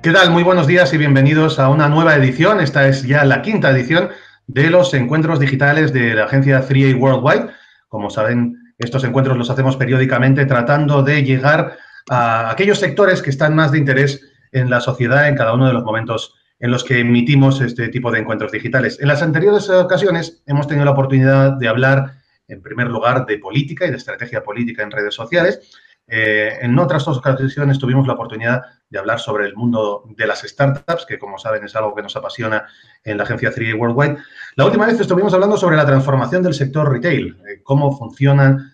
¿Qué tal? Muy buenos días y bienvenidos a una nueva edición. Esta es ya la quinta edición de los encuentros digitales de la agencia 3A Worldwide. Como saben, estos encuentros los hacemos periódicamente tratando de llegar a aquellos sectores que están más de interés en la sociedad en cada uno de los momentos en los que emitimos este tipo de encuentros digitales. En las anteriores ocasiones hemos tenido la oportunidad de hablar, en primer lugar, de política y de estrategia política en redes sociales. En otras dos ocasiones tuvimos la oportunidad de hablar sobre el mundo de las startups, que como saben es algo que nos apasiona en la agencia 3A Worldwide. La última vez estuvimos hablando sobre la transformación del sector retail, cómo funciona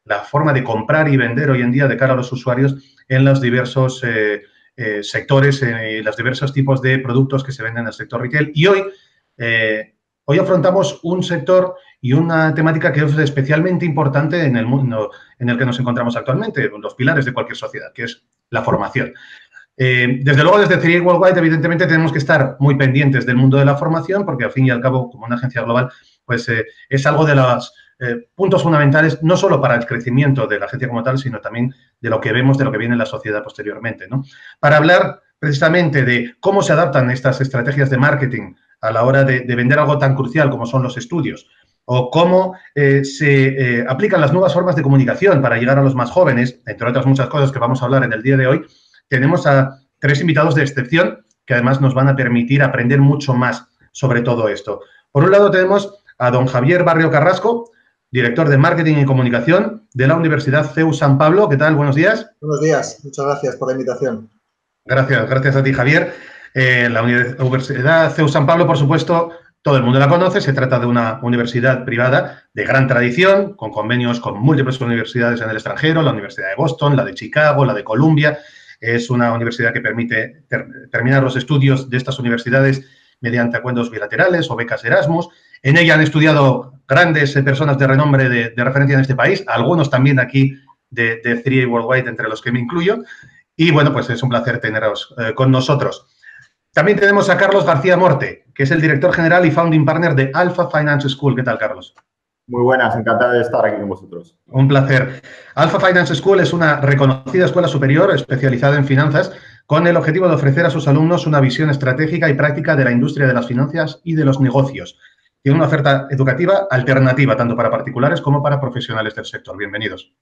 la forma de comprar y vender hoy en día de cara a los usuarios en los diversos sectores y los diversos tipos de productos que se venden en el sector retail. Y hoy afrontamos un sector y una temática que es especialmente importante en el mundo en el que nos encontramos actualmente, los pilares de cualquier sociedad, que es la formación. Desde luego, desde 3A Worldwide, evidentemente, tenemos que estar muy pendientes del mundo de la formación, porque al fin y al cabo, como una agencia global, pues es algo de los puntos fundamentales, no solo para el crecimiento de la agencia como tal, sino también de lo que vemos, de lo que viene en la sociedad posteriormente, ¿no? Para hablar precisamente de cómo se adaptan estas estrategias de marketing a la hora de vender algo tan crucial como son los estudios, o cómo se aplican las nuevas formas de comunicación para llegar a los más jóvenes, entre otras muchas cosas que vamos a hablar en el día de hoy, tenemos a tres invitados de excepción que además nos van a permitir aprender mucho más sobre todo esto. Por un lado tenemos a don Javier Barrio Carrasco, director de Marketing y Comunicación de la Universidad CEU San Pablo. ¿Qué tal? Buenos días. Buenos días, muchas gracias por la invitación. Gracias a ti, Javier. La Universidad CEU San Pablo, por supuesto, todo el mundo la conoce. Se trata de una universidad privada de gran tradición, con convenios con múltiples universidades en el extranjero, la Universidad de Boston, la de Chicago, la de Columbia. Es una universidad que permite terminar los estudios de estas universidades mediante acuerdos bilaterales o becas Erasmus. En ella han estudiado grandes personas de renombre de referencia en este país, algunos también aquí de 3A Worldwide, entre los que me incluyo. Y bueno, pues es un placer teneros con nosotros. También tenemos a Carlos García Morte, que es el director general y founding partner de Alpha Finance School. ¿Qué tal, Carlos? Muy buenas, encantado de estar aquí con vosotros. Un placer. Alpha Finance School es una reconocida escuela superior especializada en finanzas con el objetivo de ofrecer a sus alumnos una visión estratégica y práctica de la industria de las finanzas y de los negocios. Tiene una oferta educativa alternativa tanto para particulares como para profesionales del sector. Bienvenidos.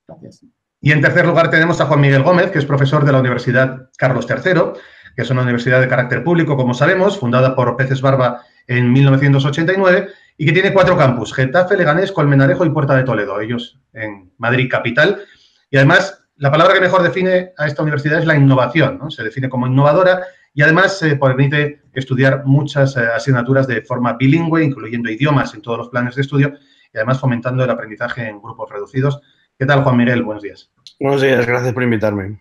Gracias. Y en tercer lugar tenemos a Juan Miguel Gómez, que es profesor de la Universidad Carlos III, que es una universidad de carácter público, como sabemos, fundada por Peces Barba en 1989 y que tiene 4 campus: Getafe, Leganés, Colmenarejo y Puerta de Toledo, ellos en Madrid capital. Y además, la palabra que mejor define a esta universidad es la innovación, ¿no? Se define como innovadora y además permite estudiar muchas asignaturas de forma bilingüe, incluyendo idiomas en todos los planes de estudio y además fomentando el aprendizaje en grupos reducidos. ¿Qué tal, Juan Miguel? Buenos días. Buenos días, gracias por invitarme.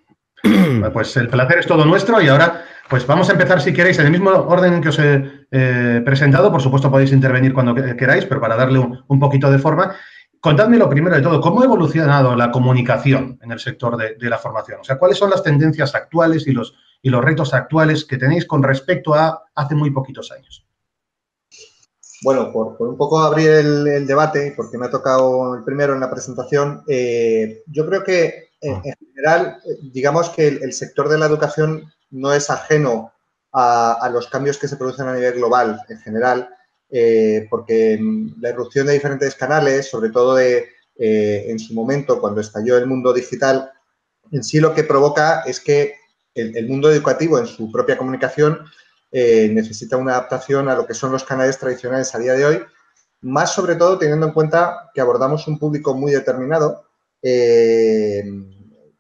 Pues el placer es todo nuestro y ahora pues vamos a empezar, si queréis, en el mismo orden en que os he presentado. Por supuesto podéis intervenir cuando queráis, pero para darle un poquito de forma. Contadme lo primero de todo, ¿cómo ha evolucionado la comunicación en el sector de la formación? O sea, ¿cuáles son las tendencias actuales y los retos actuales que tenéis con respecto a hace muy poquitos años? Bueno, por un poco abrir el debate, porque me ha tocado el primero en la presentación, yo creo que en general, digamos que el sector de la educación no es ajeno a los cambios que se producen a nivel global en general, porque la irrupción de diferentes canales, sobre todo en su momento, cuando estalló el mundo digital, en sí lo que provoca es que el mundo educativo en su propia comunicación necesita una adaptación a lo que son los canales tradicionales a día de hoy, más sobre todo teniendo en cuenta que abordamos un público muy determinado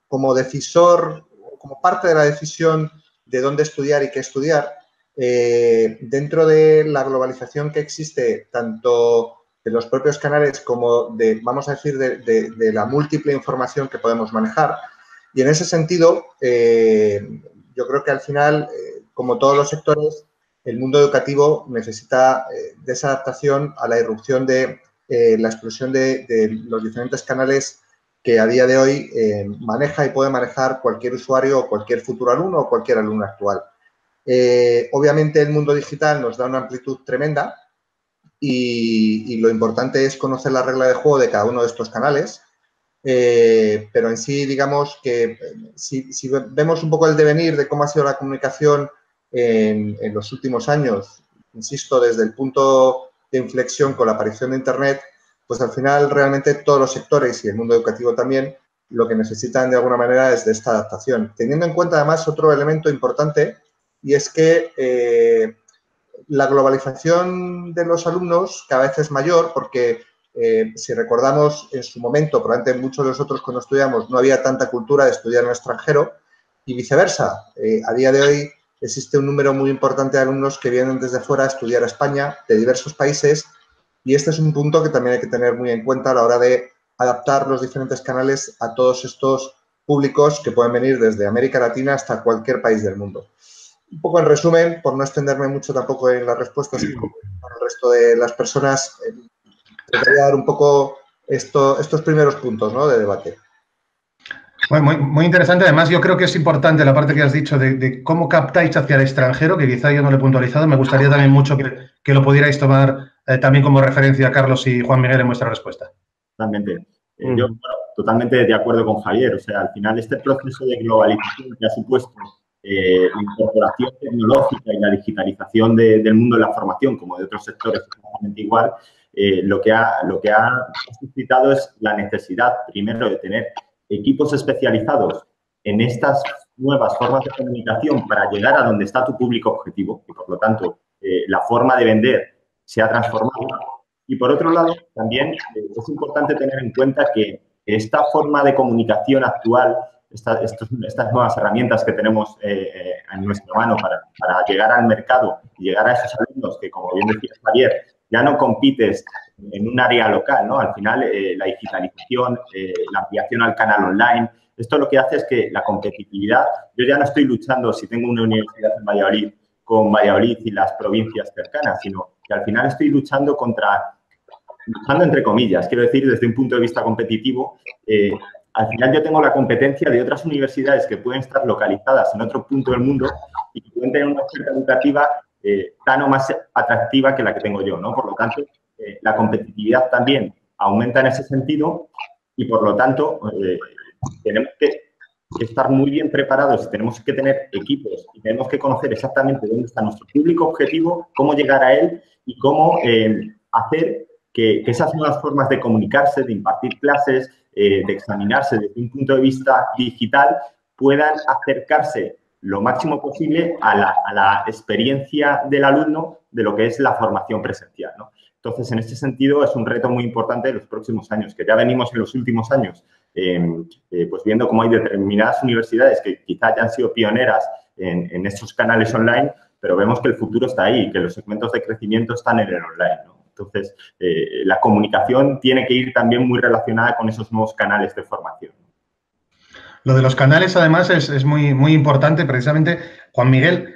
como decisor, como parte de la decisión de dónde estudiar y qué estudiar, dentro de la globalización que existe tanto de los propios canales como de, vamos a decir, de la múltiple información que podemos manejar. Y en ese sentido, yo creo que al final, como todos los sectores, el mundo educativo necesita de esa adaptación a la irrupción de la explosión de los diferentes canales que a día de hoy maneja y puede manejar cualquier usuario o cualquier futuro alumno o cualquier alumno actual. Obviamente el mundo digital nos da una amplitud tremenda y lo importante es conocer la regla de juego de cada uno de estos canales pero en sí, digamos que si vemos un poco el devenir de cómo ha sido la comunicación en los últimos años, insisto, desde el punto de inflexión con la aparición de Internet, pues al final realmente todos los sectores y el mundo educativo también lo que necesitan de alguna manera es de esta adaptación. Teniendo en cuenta además otro elemento importante, y es que la globalización de los alumnos cada vez es mayor porque si recordamos en su momento, probablemente muchos de nosotros cuando estudiamos no había tanta cultura de estudiar en el extranjero y viceversa. A día de hoy existe un número muy importante de alumnos que vienen desde fuera a estudiar a España, de diversos países, y este es un punto que también hay que tener muy en cuenta a la hora de adaptar los diferentes canales a todos estos públicos que pueden venir desde América Latina hasta cualquier país del mundo. Un poco en resumen, por no extenderme mucho tampoco en las respuestas para el resto de las personas, voy a dar un poco estos primeros puntos, ¿no?, de debate. Bueno, muy interesante. Además, yo creo que es importante la parte que has dicho de cómo captáis hacia el extranjero, que quizá yo no lo he puntualizado. Me gustaría también mucho que lo pudierais tomar también como referencia, Carlos y Juan Miguel, en vuestra respuesta. Totalmente. Yo, bueno, totalmente de acuerdo con Javier. O sea, al final este proceso de globalización que ha supuesto la incorporación tecnológica y la digitalización del mundo de la formación, como de otros sectores exactamente igual, lo que ha suscitado es la necesidad, primero, de tener equipos especializados en estas nuevas formas de comunicación para llegar a donde está tu público objetivo y, por lo tanto, la forma de vender se ha transformado. Y, por otro lado, también es importante tener en cuenta que esta forma de comunicación actual, estas nuevas herramientas que tenemos en nuestra mano para llegar al mercado y llegar a esos alumnos que, como bien decía Javier, ya no compites en un área local, ¿no? Al final, la digitalización, la ampliación al canal online, esto lo que hace es que la competitividad, yo ya no estoy luchando si tengo una universidad en Valladolid con Valladolid y las provincias cercanas, sino que al final estoy luchando entre comillas, quiero decir, desde un punto de vista competitivo, al final yo tengo la competencia de otras universidades que pueden estar localizadas en otro punto del mundo y que pueden tener una oferta educativa tan o más atractiva que la que tengo yo, ¿no? Por lo tanto, la competitividad también aumenta en ese sentido y, por lo tanto, tenemos que estar muy bien preparados, tenemos que tener equipos y tenemos que conocer exactamente dónde está nuestro público objetivo, cómo llegar a él y cómo hacer que esas nuevas formas de comunicarse, de impartir clases, de examinarse desde un punto de vista digital, puedan acercarse lo máximo posible a la experiencia del alumno de lo que es la formación presencial, ¿no? Entonces, en este sentido, es un reto muy importante de los próximos años, que ya venimos en los últimos años pues viendo cómo hay determinadas universidades que quizá ya han sido pioneras en estos canales online, pero vemos que el futuro está ahí, que los segmentos de crecimiento están en el online, ¿no? Entonces, la comunicación tiene que ir también muy relacionada con esos nuevos canales de formación. Lo de los canales, además, es muy, muy importante. Precisamente, Juan Miguel,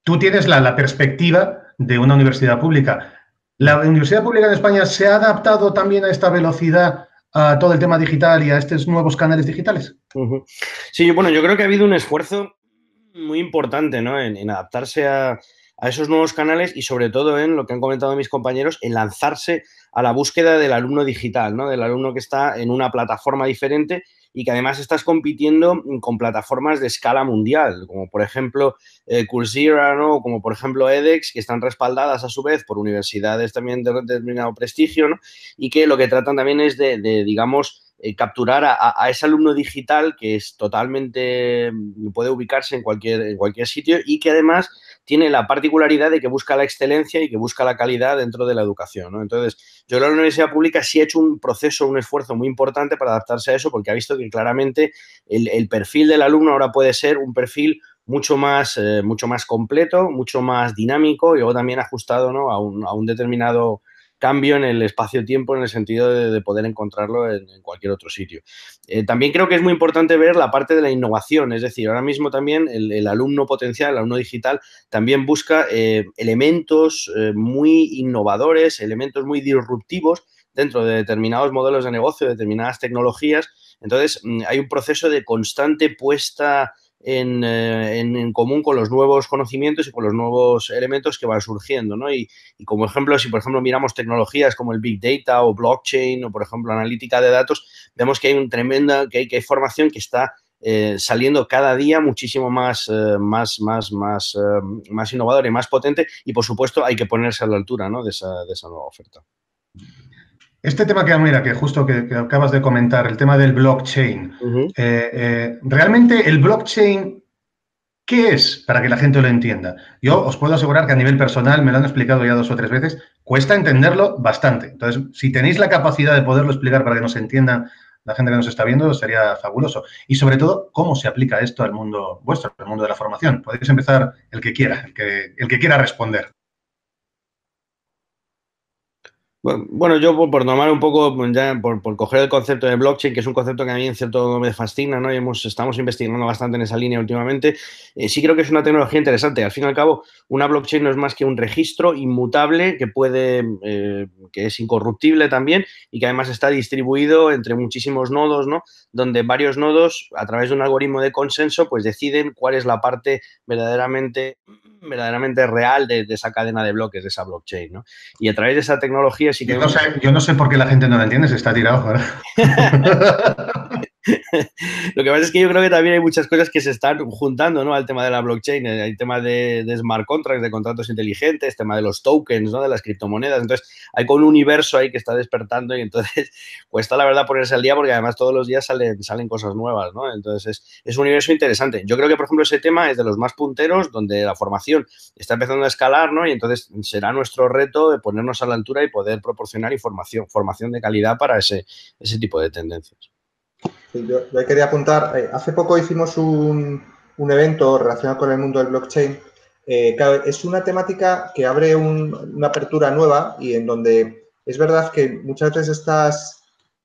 tú tienes la perspectiva de una universidad pública. ¿La universidad pública en España se ha adaptado también a esta velocidad, a todo el tema digital y a estos nuevos canales digitales? Sí, bueno, yo creo que ha habido un esfuerzo muy importante, ¿no?, en adaptarse a esos nuevos canales y, sobre todo, en lo que han comentado mis compañeros, en lanzarse a la búsqueda del alumno digital, ¿no?, del alumno que está en una plataforma diferente y que además estás compitiendo con plataformas de escala mundial, como por ejemplo Coursera, ¿no?, o como por ejemplo edX, que están respaldadas a su vez por universidades también de determinado prestigio, ¿no?, y que lo que tratan también es de digamos, capturar a ese alumno digital que es totalmente, puede ubicarse en cualquier sitio y que además tiene la particularidad de que busca la excelencia y que busca la calidad dentro de la educación, ¿no? Entonces, yo creo que la universidad pública sí ha hecho un proceso, un esfuerzo muy importante para adaptarse a eso, porque ha visto que claramente el perfil del alumno ahora puede ser un perfil mucho más completo, mucho más dinámico y luego también ajustado, ¿no?, a un determinado cambio en el espacio-tiempo, en el sentido de poder encontrarlo en cualquier otro sitio. También creo que es muy importante ver la parte de la innovación, es decir, ahora mismo también el alumno potencial, el alumno digital, también busca elementos muy innovadores, elementos muy disruptivos dentro de determinados modelos de negocio, de determinadas tecnologías. Entonces, hay un proceso de constante puesta en común con los nuevos conocimientos y con los nuevos elementos que van surgiendo, ¿no? Y como ejemplo, si por ejemplo miramos tecnologías como el Big Data o blockchain o por ejemplo analítica de datos, vemos que hay un tremenda, que hay formación que está saliendo cada día muchísimo más innovadora y más potente y por supuesto hay que ponerse a la altura, ¿no? de esa nueva oferta. Este tema que justo que acabas de comentar, el tema del blockchain, realmente el blockchain, ¿qué es? Para que la gente lo entienda. Yo os puedo asegurar que a nivel personal, me lo han explicado ya 2 o 3 veces, cuesta entenderlo bastante. Entonces, si tenéis la capacidad de poderlo explicar para que nos entienda la gente que nos está viendo, sería fabuloso. Y sobre todo, ¿cómo se aplica esto al mundo vuestro, al mundo de la formación? Podéis empezar el que quiera, el que quiera responder. Bueno, yo por tomar un poco, ya por coger el concepto de blockchain, que es un concepto que a mí en cierto modo me fascina, ¿no? Y estamos investigando bastante en esa línea últimamente. Sí creo que es una tecnología interesante. Al fin y al cabo, una blockchain no es más que un registro inmutable que es incorruptible también y que además está distribuido entre muchísimos nodos, ¿no? Donde varios nodos, a través de un algoritmo de consenso, pues deciden cuál es la parte verdaderamente real de esa cadena de bloques, de esa blockchain, ¿no? Y a través de esa tecnología sí que... Yo no sé por qué la gente no lo entiende, se está tirado, ¿verdad? Lo que pasa es que yo creo que también hay muchas cosas que se están juntando, ¿no? Al tema de la blockchain. Hay tema de smart contracts, de contratos inteligentes, tema de los tokens, ¿no? De las criptomonedas. Entonces, hay como un universo ahí que está despertando y entonces cuesta, la verdad, ponerse al día porque además todos los días salen cosas nuevas, ¿no? Entonces, es un universo interesante. Yo creo que, por ejemplo, ese tema es de los más punteros, donde la formación está empezando a escalar, ¿no? Y entonces será nuestro reto de ponernos a la altura y poder proporcionar formación de calidad para ese tipo de tendencias. Sí, yo quería apuntar, hace poco hicimos un evento relacionado con el mundo del blockchain. Claro, es una temática que abre una apertura nueva y en donde es verdad que muchas veces estas,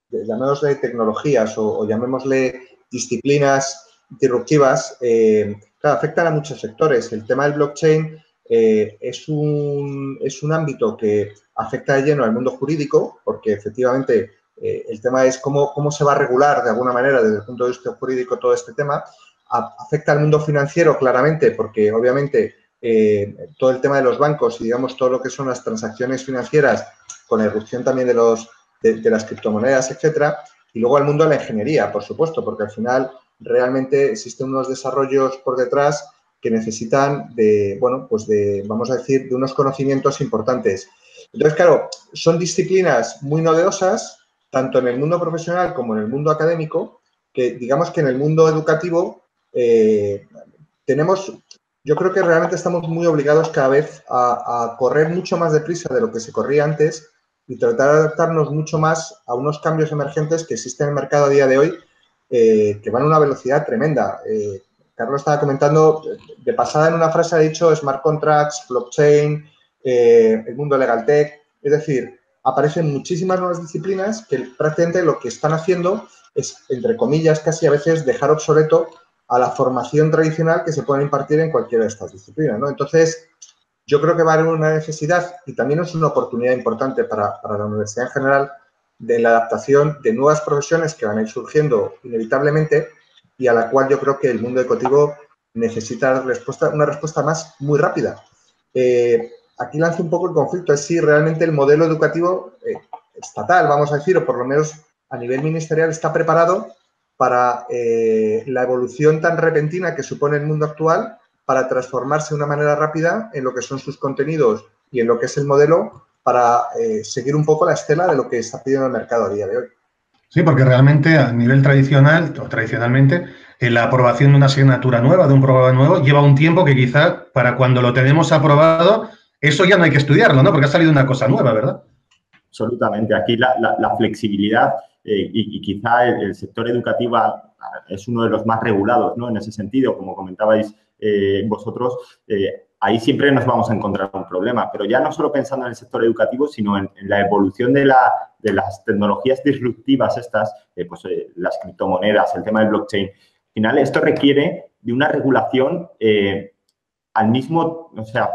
llamémosle tecnologías o llamémosle disciplinas disruptivas, claro, afectan a muchos sectores. El tema del blockchain es un ámbito que afecta de lleno al mundo jurídico porque efectivamente el tema es cómo se va a regular de alguna manera desde el punto de vista jurídico todo este tema. Afecta al mundo financiero claramente porque obviamente todo el tema de los bancos y digamos todo lo que son las transacciones financieras con la irrupción también de las criptomonedas, etcétera. Y luego al mundo de la ingeniería, por supuesto, porque al final realmente existen unos desarrollos por detrás que necesitan vamos a decir, de unos conocimientos importantes. Entonces, claro, son disciplinas muy novedosas, tanto en el mundo profesional como en el mundo académico, que digamos que en el mundo educativo yo creo que realmente estamos muy obligados cada vez a correr mucho más deprisa de lo que se corría antes y tratar de adaptarnos mucho más a unos cambios emergentes que existen en el mercado a día de hoy, que van a una velocidad tremenda. Carlos estaba comentando, de pasada en una frase ha dicho smart contracts, blockchain, el mundo legal tech, es decir, aparecen muchísimas nuevas disciplinas que prácticamente lo que están haciendo es, entre comillas, casi a veces dejar obsoleto a la formación tradicional que se puede impartir en cualquiera de estas disciplinas, ¿no? Entonces, yo creo que va a haber una necesidad y también es una oportunidad importante para la universidad en general de la adaptación de nuevas profesiones que van a ir surgiendo inevitablemente y a la cual yo creo que el mundo educativo necesita una respuesta más muy rápida. Aquí lanzo un poco el conflicto, es si realmente el modelo educativo estatal, vamos a decir, o por lo menos a nivel ministerial, está preparado para la evolución tan repentina que supone el mundo actual para transformarse de una manera rápida en lo que son sus contenidos y en lo que es el modelo para seguir un poco la estela de lo que está pidiendo el mercado a día de hoy. Sí, porque realmente a nivel tradicional o tradicionalmente la aprobación de una asignatura nueva, de un programa nuevo, lleva un tiempo que quizá para cuando lo tenemos aprobado, eso ya no hay que estudiarlo, ¿no? Porque ha salido una cosa nueva, ¿verdad? Absolutamente. Aquí la flexibilidad y quizá el sector educativo es uno de los más regulados, ¿no? En ese sentido, como comentabais vosotros, ahí siempre nos vamos a encontrar un problema. Pero ya no solo pensando en el sector educativo, sino en la evolución de las tecnologías disruptivas estas, las criptomonedas, el tema del blockchain. Al final, esto requiere de una regulación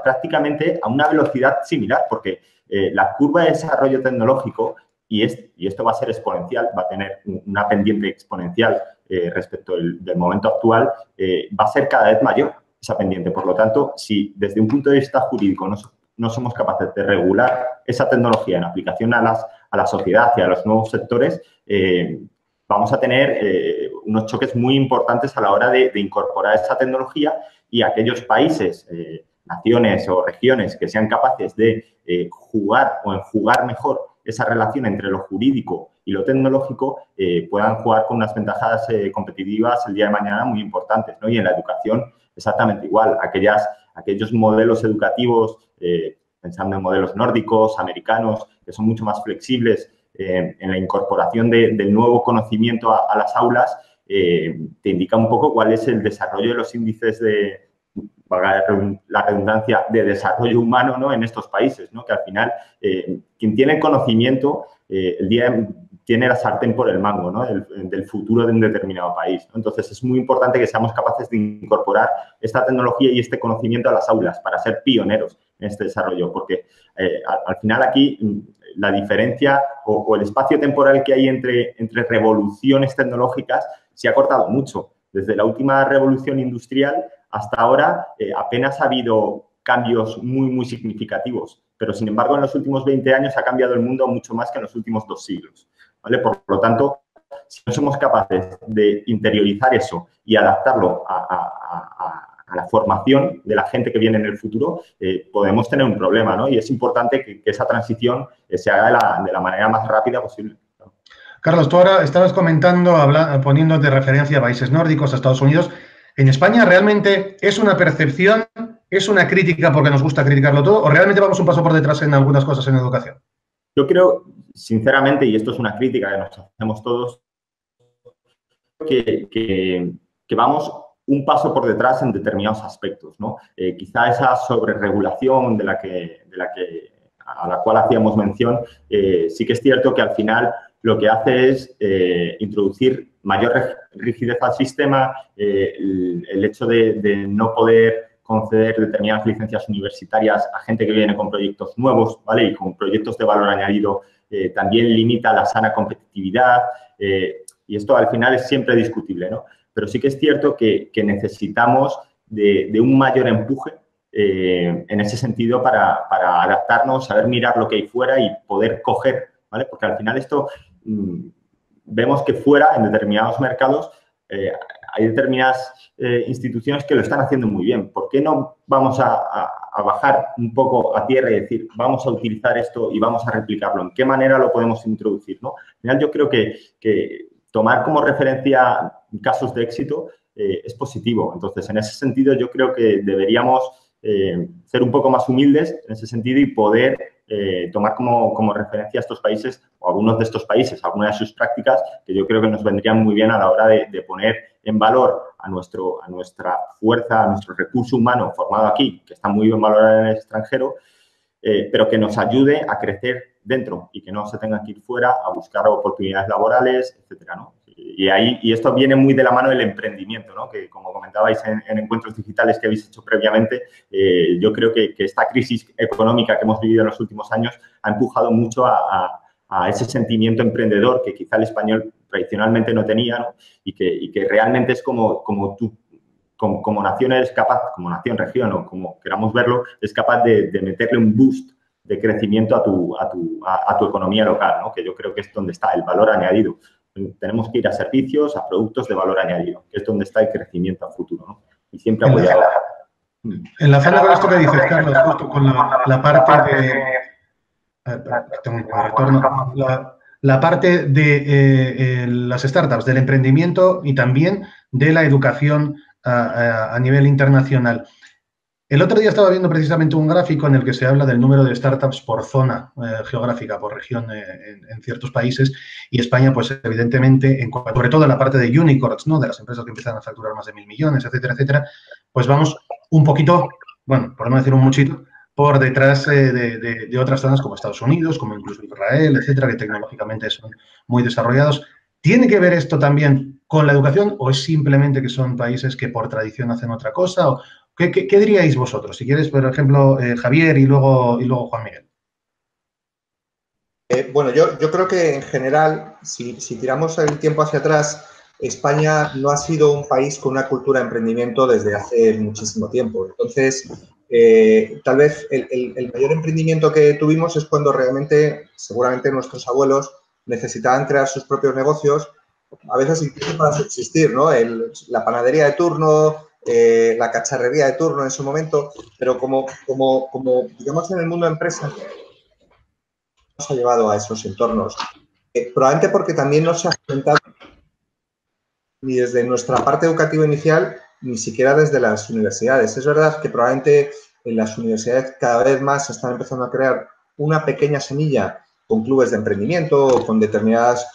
prácticamente a una velocidad similar, porque la curva de desarrollo tecnológico, y esto va a ser exponencial, va a tener una pendiente exponencial respecto del momento actual, va a ser cada vez mayor esa pendiente. Por lo tanto, si desde un punto de vista jurídico no somos capaces de regular esa tecnología en aplicación a la sociedad y a los nuevos sectores, vamos a tener unos choques muy importantes a la hora de incorporar esa tecnología, y aquellos países, naciones o regiones que sean capaces de jugar o enjugar mejor esa relación entre lo jurídico y lo tecnológico, puedan jugar con unas ventajas competitivas el día de mañana muy importantes, ¿no? Y en la educación exactamente igual. Aquellos modelos educativos, pensando en modelos nórdicos, americanos, que son mucho más flexibles en la incorporación del nuevo conocimiento a las aulas, te indica un poco cuál es el desarrollo de los índices la redundancia, de desarrollo humano, ¿no? En estos países, ¿no? Que al final, quien tiene el conocimiento, tiene la sartén por el mango, ¿no? Del futuro de un determinado país, ¿no? Entonces, es muy importante que seamos capaces de incorporar esta tecnología y este conocimiento a las aulas para ser pioneros en este desarrollo, porque al final aquí la diferencia o el espacio temporal que hay entre revoluciones tecnológicas se ha cortado mucho. Desde la última revolución industrial hasta ahora apenas ha habido cambios muy, muy significativos, pero sin embargo en los últimos 20 años ha cambiado el mundo mucho más que en los últimos 2 siglos, ¿vale? Por lo tanto, si no somos capaces de interiorizar eso y adaptarlo a la formación de la gente que viene en el futuro, podemos tener un problema, ¿no? Y es importante que esa transición se haga de la manera más rápida posible. Carlos, tú ahora estabas comentando, poniendo de referencia a países nórdicos, a Estados Unidos. ¿En España realmente es una percepción, es una crítica porque nos gusta criticarlo todo, o realmente vamos un paso por detrás en algunas cosas en educación? Yo creo, sinceramente, y esto es una crítica que nos hacemos todos, que vamos un paso por detrás en determinados aspectos, ¿no? Quizá esa sobreregulación a la cual hacíamos mención, sí que es cierto que al final lo que hace es introducir mayor rigidez al sistema, el hecho de no poder conceder determinadas licencias universitarias a gente que viene con proyectos nuevos, ¿vale? Y con proyectos de valor añadido, también limita la sana competitividad, y esto al final es siempre discutible, ¿no? Pero sí que es cierto que necesitamos de un mayor empuje en ese sentido para adaptarnos, saber mirar lo que hay fuera y poder coger, ¿vale? Porque al final esto vemos que fuera, en determinados mercados, hay determinadas instituciones que lo están haciendo muy bien. ¿Por qué no vamos a bajar un poco a tierra y decir, vamos a utilizar esto y vamos a replicarlo? ¿En qué manera lo podemos introducir, ¿no? Al final yo creo que tomar como referencia casos de éxito es positivo. Entonces, en ese sentido, yo creo que deberíamos ser un poco más humildes en ese sentido y poder tomar como referencia a estos países o algunos de estos países, algunas de sus prácticas que yo creo que nos vendrían muy bien a la hora de poner en valor a nuestra fuerza, a nuestro recurso humano formado aquí, que está muy bien valorado en el extranjero, pero que nos ayude a crecer dentro y que no se tengan que ir fuera a buscar oportunidades laborales, etcétera, ¿no? Y esto viene muy de la mano del emprendimiento, ¿no? Que, como comentabais en encuentros digitales que habéis hecho previamente, yo creo que esta crisis económica que hemos vivido en los últimos años ha empujado mucho a ese sentimiento emprendedor que quizá el español tradicionalmente no tenía, ¿no? Y que realmente es como nación eres capaz, como nación, región o como queramos verlo, es capaz de meterle un boost de crecimiento a tu economía local, ¿no? Que yo creo que es donde está el valor añadido. Tenemos que ir a servicios, a productos de valor añadido, que es donde está el crecimiento a futuro, ¿no? Y siempre apoyado. Enlazando con esto que dices, Carlos, justo con la parte de... tengo un retorno. La parte de las startups, del emprendimiento y también de la educación a nivel internacional. El otro día estaba viendo precisamente un gráfico en el que se habla del número de startups por zona geográfica, por región en ciertos países, y España, pues evidentemente, sobre todo en la parte de unicorns, ¿no? De las empresas que empiezan a facturar más de 1.000 millones, etcétera, etcétera, pues vamos un poquito, bueno, por no decir un muchito, por detrás de otras zonas como Estados Unidos, como incluso Israel, etcétera, que tecnológicamente son muy desarrollados. ¿Tiene que ver esto también con la educación o es simplemente que son países que por tradición hacen otra cosa? ¿O ¿Qué diríais vosotros? Si quieres, por ejemplo, Javier y luego Juan Miguel. Bueno, yo creo que en general, si tiramos el tiempo hacia atrás, España no ha sido un país con una cultura de emprendimiento desde hace muchísimo tiempo. Entonces, tal vez el mayor emprendimiento que tuvimos es cuando realmente, seguramente nuestros abuelos necesitaban crear sus propios negocios, a veces incluso para subsistir, ¿no? La panadería de turno, la cacharrería de turno en su momento, pero como digamos, en el mundo de empresa, nos ha llevado a esos entornos. Probablemente porque también no se ha fomentado ni desde nuestra parte educativa inicial, ni siquiera desde las universidades. Es verdad que probablemente en las universidades cada vez más se están empezando a crear una pequeña semilla con clubes de emprendimiento o con determinadas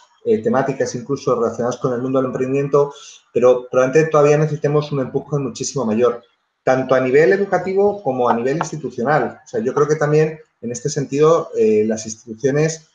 temáticas incluso relacionadas con el mundo del emprendimiento, pero probablemente todavía necesitemos un empuje muchísimo mayor, tanto a nivel educativo como a nivel institucional. O sea, yo creo que también en este sentido las instituciones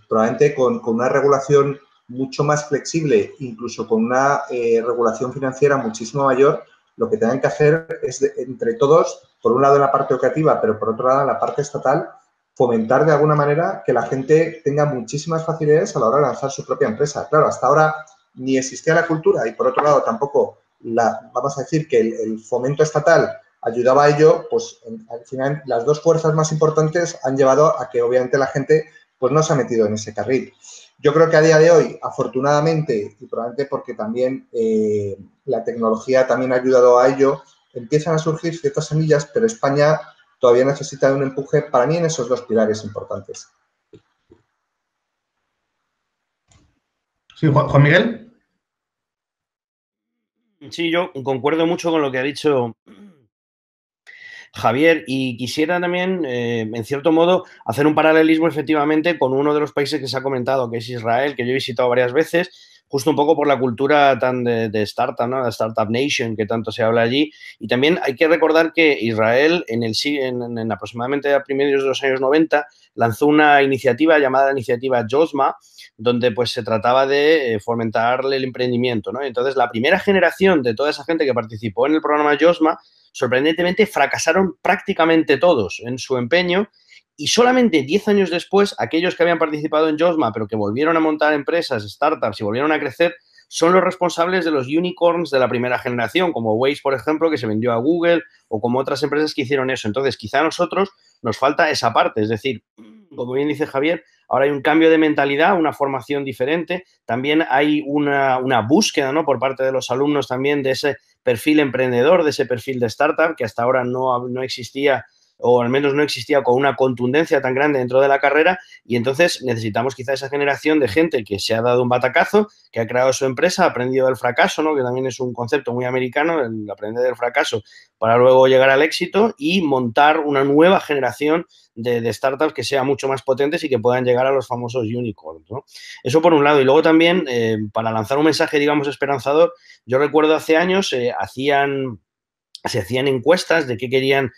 probablemente con una regulación mucho más flexible, incluso con una regulación financiera muchísimo mayor, lo que tengan que hacer es, entre todos, por un lado en la parte educativa, pero por otro lado en la parte estatal, fomentar de alguna manera que la gente tenga muchísimas facilidades a la hora de lanzar su propia empresa. Claro, hasta ahora ni existía la cultura y por otro lado tampoco, vamos a decir que el fomento estatal ayudaba a ello, pues al final las dos fuerzas más importantes han llevado a que obviamente la gente pues no se ha metido en ese carril. Yo creo que a día de hoy, afortunadamente, y probablemente porque también la tecnología también ha ayudado a ello, empiezan a surgir ciertas semillas, pero España todavía necesita de un empuje para mí en esos dos pilares importantes. Sí, Juan Miguel. Sí, yo concuerdo mucho con lo que ha dicho Javier, y quisiera también, en cierto modo, hacer un paralelismo efectivamente con uno de los países que se ha comentado, que es Israel, que yo he visitado varias veces, justo un poco por la cultura tan de startup, ¿no? La Startup Nation, que tanto se habla allí. Y también hay que recordar que Israel, en aproximadamente a primeros de los años 90, lanzó una iniciativa llamada Iniciativa Yozma, donde pues se trataba de fomentar el emprendimiento, ¿no? Entonces, la primera generación de toda esa gente que participó en el programa Yozma, sorprendentemente fracasaron prácticamente todos en su empeño y solamente 10 años después, aquellos que habían participado en Yozma, pero que volvieron a montar empresas, startups y volvieron a crecer, son los responsables de los unicorns de la primera generación, como Waze, por ejemplo, que se vendió a Google, o como otras empresas que hicieron eso. Entonces, quizá a nosotros nos falta esa parte, es decir, como bien dice Javier, ahora hay un cambio de mentalidad, una formación diferente, también hay una búsqueda, ¿no?, por parte de los alumnos también de ese perfil emprendedor, de ese perfil de startup que hasta ahora no existía, o al menos no existía con una contundencia tan grande dentro de la carrera, y entonces necesitamos quizá esa generación de gente que se ha dado un batacazo, que ha creado su empresa, ha aprendido del fracaso, ¿no?, que también es un concepto muy americano, el aprender del fracaso para luego llegar al éxito y montar una nueva generación de startups que sean mucho más potentes y que puedan llegar a los famosos unicorns, ¿no? Eso por un lado. Y luego también, para lanzar un mensaje, digamos, esperanzador, yo recuerdo hace años se hacían encuestas de qué querían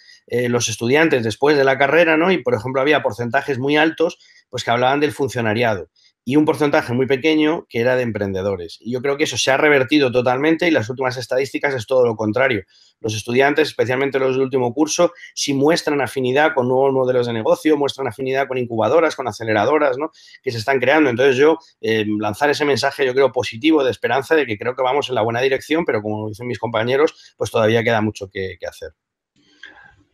los estudiantes después de la carrera, ¿no? Y, por ejemplo, había porcentajes muy altos pues que hablaban del funcionariado y un porcentaje muy pequeño que era de emprendedores. Y yo creo que eso se ha revertido totalmente y las últimas estadísticas es todo lo contrario. Los estudiantes, especialmente los del último curso, sí muestran afinidad con nuevos modelos de negocio, muestran afinidad con incubadoras, con aceleradoras, ¿no?, que se están creando. Entonces yo, lanzar ese mensaje, yo creo, positivo, de esperanza, de que creo que vamos en la buena dirección, pero como dicen mis compañeros, pues todavía queda mucho que hacer.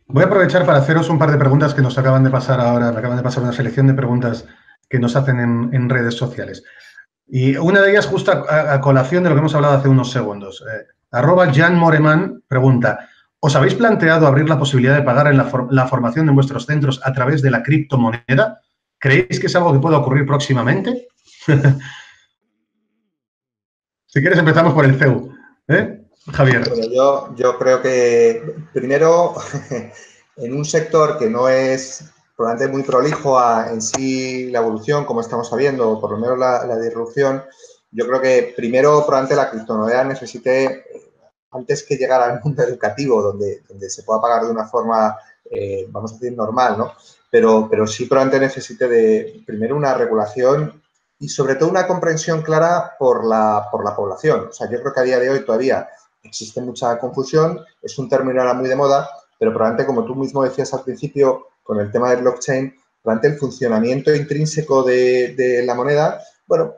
Voy a aprovechar para haceros un par de preguntas que nos acaban de pasar ahora. Me acaban de pasar una selección de preguntas que nos hacen en redes sociales. Y una de ellas justo a colación de lo que hemos hablado hace unos segundos. @Jan Moreman pregunta, ¿os habéis planteado abrir la posibilidad de pagar en la formación de vuestros centros a través de la criptomoneda? ¿Creéis que es algo que pueda ocurrir próximamente? Si quieres empezamos por el CEU. Javier. Bueno, yo creo que primero en un sector que no es probablemente muy prolijo en sí la evolución, como estamos sabiendo, o por lo menos la disrupción, yo creo que primero probablemente la criptomoneda necesite, antes que llegar al mundo educativo, donde se pueda pagar de una forma, vamos a decir, normal, ¿no? Pero sí probablemente necesite de primero una regulación y sobre todo una comprensión clara por la población. O sea, yo creo que a día de hoy todavía existe mucha confusión, es un término ahora muy de moda, pero probablemente, como tú mismo decías al principio, con el tema del blockchain, probablemente el funcionamiento intrínseco de la moneda, bueno,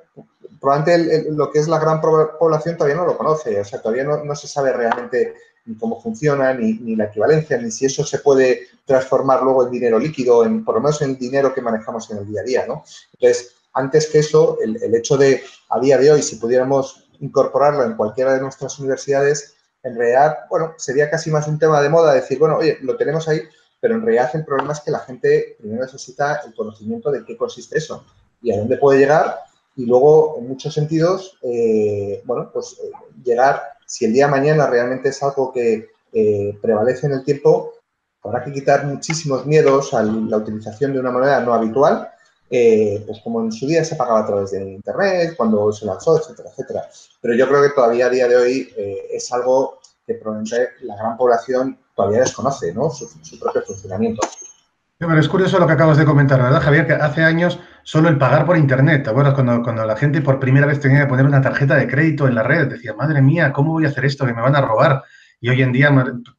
probablemente lo que es la gran población todavía no lo conoce, o sea, todavía no se sabe realmente ni cómo funciona, ni la equivalencia, ni si eso se puede transformar luego en dinero líquido, por lo menos en dinero que manejamos en el día a día, ¿no? Entonces, antes que eso, el hecho de, a día de hoy, si pudiéramos incorporarlo en cualquiera de nuestras universidades, en realidad, bueno, sería casi más un tema de moda, decir, bueno, oye, lo tenemos ahí, pero en realidad el problema es que la gente primero necesita el conocimiento de qué consiste eso y a dónde puede llegar y luego, en muchos sentidos, bueno, pues llegar, si el día de mañana realmente es algo que prevalece en el tiempo, habrá que quitar muchísimos miedos a la utilización de una moneda no habitual, pues como en su día se pagaba a través de Internet, cuando se lanzó, etcétera, etcétera. Pero yo creo que todavía a día de hoy es algo que probablemente la gran población todavía desconoce, ¿no? Su propio funcionamiento. Pero es curioso lo que acabas de comentar, ¿verdad, Javier? Que hace años solo el pagar por Internet, ¿te acuerdas? Cuando la gente por primera vez tenía que poner una tarjeta de crédito en la red, decía, madre mía, ¿cómo voy a hacer esto? Que me van a robar. Y hoy en día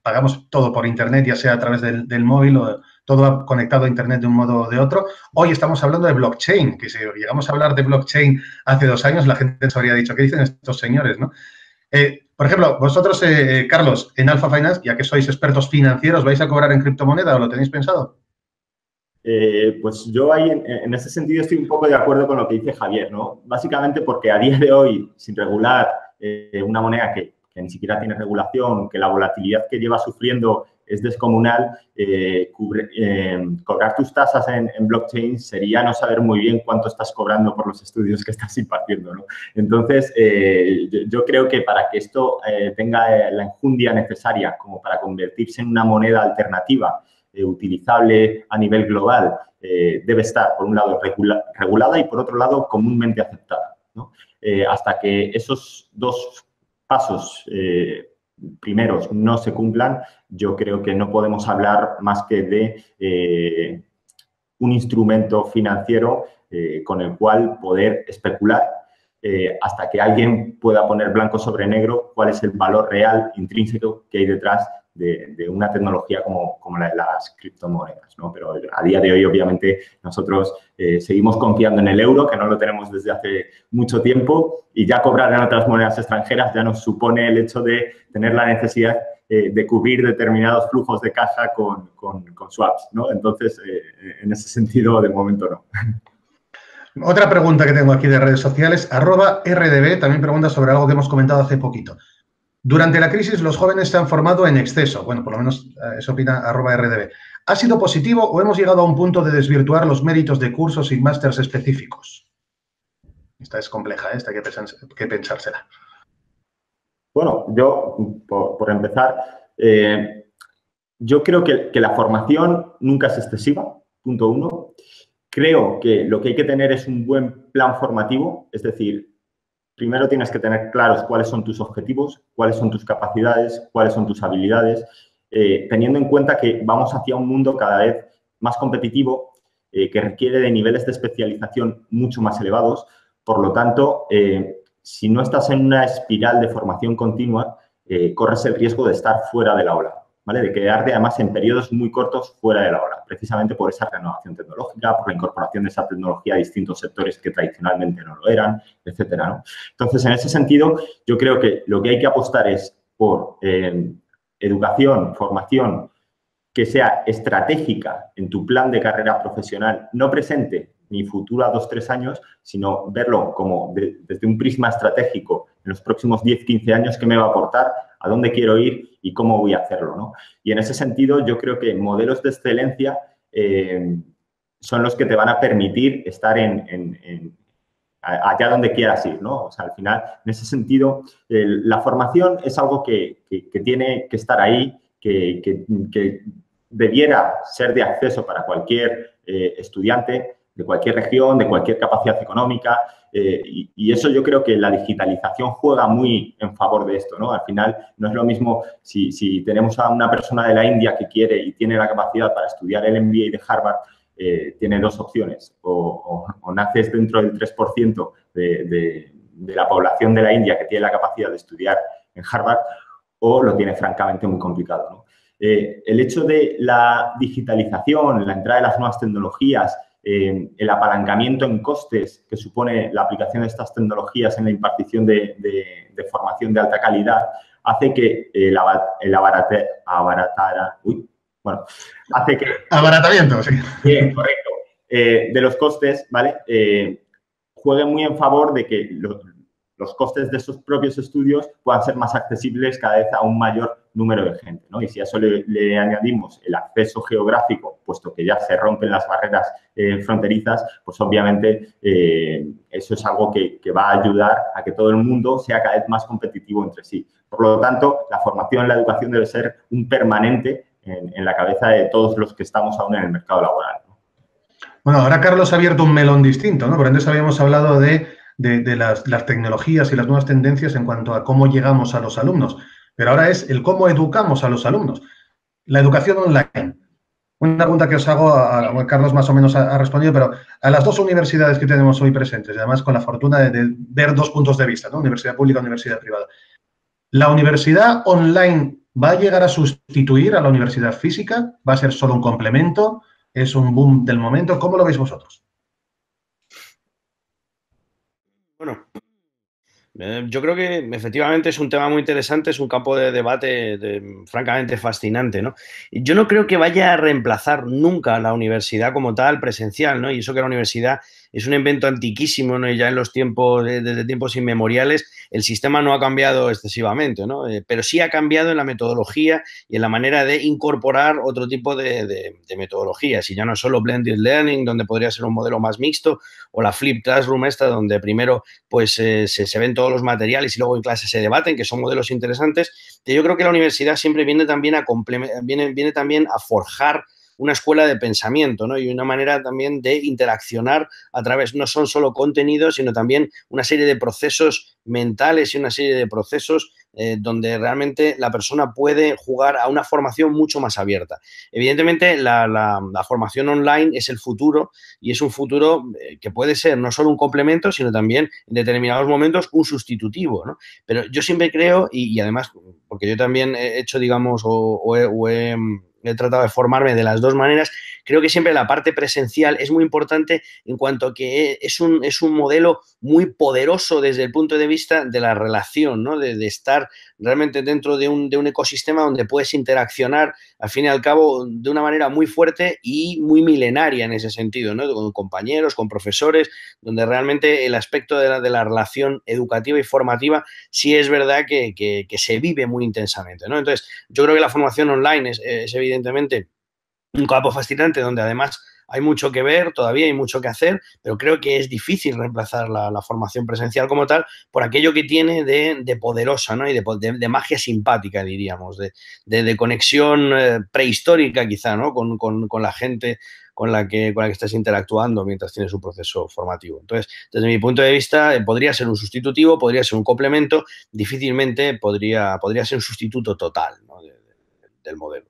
pagamos todo por Internet, ya sea a través del móvil o todo conectado a Internet de un modo o de otro. Hoy estamos hablando de blockchain, que si llegamos a hablar de blockchain hace 2 años, la gente se habría dicho, ¿qué dicen estos señores, no? Por ejemplo, vosotros, Carlos, en Alpha Finance, ya que sois expertos financieros, ¿vais a cobrar en criptomoneda o lo tenéis pensado? Pues yo ahí en ese sentido estoy un poco de acuerdo con lo que dice Javier, ¿no? Básicamente porque a día de hoy, sin regular una moneda que ni siquiera tiene regulación, que la volatilidad que lleva sufriendo es descomunal, cobrar tus tasas en blockchain sería no saber muy bien cuánto estás cobrando por los estudios que estás impartiendo, ¿no? Entonces, yo creo que para que esto tenga la enjundia necesaria como para convertirse en una moneda alternativa utilizable a nivel global, debe estar, por un lado, regulada y, por otro lado, comúnmente aceptada, ¿no? Hasta que esos dos pasos primeros no se cumplan, yo creo que no podemos hablar más que de un instrumento financiero con el cual poder especular hasta que alguien pueda poner blanco sobre negro cuál es el valor real intrínseco que hay detrás de una tecnología como la de las criptomonedas, ¿no? Pero a día de hoy, obviamente, nosotros seguimos confiando en el euro, que no lo tenemos desde hace mucho tiempo, y ya cobrar en otras monedas extranjeras ya nos supone el hecho de tener la necesidad de cubrir determinados flujos de caja con swaps, ¿no? Entonces, en ese sentido, de momento no. Otra pregunta que tengo aquí de redes sociales, @rdb, también pregunta sobre algo que hemos comentado hace poquito. Durante la crisis, los jóvenes se han formado en exceso. Bueno, por lo menos eso opina @rdb. ¿Ha sido positivo o hemos llegado a un punto de desvirtuar los méritos de cursos y másters específicos? Esta es compleja, esta hay que pensársela. Bueno, yo, por empezar, yo creo que la formación nunca es excesiva, punto uno. Creo que lo que hay que tener es un buen plan formativo, es decir, primero tienes que tener claros cuáles son tus objetivos, cuáles son tus capacidades, cuáles son tus habilidades, teniendo en cuenta que vamos hacia un mundo cada vez más competitivo, que requiere de niveles de especialización mucho más elevados. Por lo tanto, si no estás en una espiral de formación continua, corres el riesgo de estar fuera de la ola, ¿vale? De quedarte, además, en periodos muy cortos fuera de la ola, precisamente por esa renovación tecnológica, por la incorporación de esa tecnología a distintos sectores que tradicionalmente no lo eran, etcétera, ¿no? Entonces, en ese sentido, yo creo que lo que hay que apostar es por educación, formación que sea estratégica en tu plan de carrera profesional, no presente ni futuro a 2-3 años, sino verlo como desde un prisma estratégico en los próximos 10-15 años, qué me va a aportar, a dónde quiero ir y cómo voy a hacerlo, ¿no? Y en ese sentido, yo creo que modelos de excelencia son los que te van a permitir estar allá donde quieras ir, ¿no? O sea, al final, en ese sentido, la formación es algo que tiene que estar ahí, que debiera ser de acceso para cualquier estudiante de cualquier región, de cualquier capacidad económica, y eso yo creo que la digitalización juega muy en favor de esto, ¿no? Al final, no es lo mismo si tenemos a una persona de la India que quiere y tiene la capacidad para estudiar el MBA de Harvard, tiene dos opciones, o naces dentro del 3% de la población de la India que tiene la capacidad de estudiar en Harvard, o lo tiene francamente muy complicado, ¿no? El hecho de la digitalización, la entrada de las nuevas tecnologías, el apalancamiento en costes que supone la aplicación de estas tecnologías en la impartición de formación de alta calidad hace que Abaratamiento, sí. Bien, correcto. De los costes, ¿vale? Juegue muy en favor de que los costes de esos propios estudios puedan ser más accesibles cada vez a un mayor número de gente, ¿no? Y si a eso le añadimos el acceso geográfico, puesto que ya se rompen las barreras fronterizas, pues obviamente eso es algo que va a ayudar a que todo el mundo sea cada vez más competitivo entre sí. Por lo tanto, la formación, la educación debe ser un permanente en la cabeza de todos los que estamos aún en el mercado laboral, ¿no? Bueno, ahora Carlos ha abierto un melón distinto, ¿no? Por antes habíamos hablado de las tecnologías y las nuevas tendencias en cuanto a cómo llegamos a los alumnos, pero ahora es el cómo educamos a los alumnos. La educación online. Una pregunta que os hago, Carlos más o menos ha respondido, pero a las dos universidades que tenemos hoy presentes, y además con la fortuna de ver dos puntos de vista, ¿no? Universidad pública, universidad privada. ¿La universidad online va a llegar a sustituir a la universidad física? ¿Va a ser solo un complemento? ¿Es un boom del momento? ¿Cómo lo veis vosotros? Bueno, yo creo que efectivamente es un tema muy interesante, es un campo de debate francamente fascinante, ¿no? Yo no creo que vaya a reemplazar nunca la universidad como tal presencial, ¿no? Y eso que la universidad es un invento antiquísimo, ¿no? Y ya en los tiempos, desde tiempos inmemoriales, el sistema no ha cambiado excesivamente, ¿no? Pero sí ha cambiado en la metodología y en la manera de incorporar otro tipo de metodologías. Y ya no es solo blended learning, donde podría ser un modelo más mixto, o la flip classroom esta, donde primero pues se ven todos los materiales y luego en clase se debaten, que son modelos interesantes. Yo creo que la universidad siempre viene también viene también a forjar una escuela de pensamiento, ¿no? Y una manera también de interaccionar a través, no son solo contenidos, sino también una serie de procesos mentales y una serie de procesos donde realmente la persona puede jugar a una formación mucho más abierta. Evidentemente, la formación online es el futuro y es un futuro que puede ser no solo un complemento, sino también en determinados momentos un sustitutivo, ¿no? Pero yo siempre creo, y además, porque yo también he hecho, digamos, he tratado de formarme de las dos maneras, creo que siempre la parte presencial es muy importante en cuanto a que es un modelo muy poderoso desde el punto de vista de la relación, ¿no? De estar realmente dentro de un ecosistema donde puedes interaccionar, al fin y al cabo, de una manera muy fuerte y muy milenaria en ese sentido, ¿no? Con compañeros, con profesores, donde realmente el aspecto de la relación educativa y formativa sí es verdad que se vive muy intensamente, ¿no? Entonces, yo creo que la formación online es evidentemente un campo fascinante donde además hay mucho que ver, todavía hay mucho que hacer, pero creo que es difícil reemplazar la formación presencial como tal por aquello que tiene de poderosa, ¿no? Y de magia simpática, diríamos, de conexión prehistórica quizá, ¿no? Con la gente con la que estás interactuando mientras tienes un proceso formativo. Entonces, desde mi punto de vista, podría ser un sustitutivo, podría ser un complemento, difícilmente podría ser un sustituto total, ¿no? del modelo.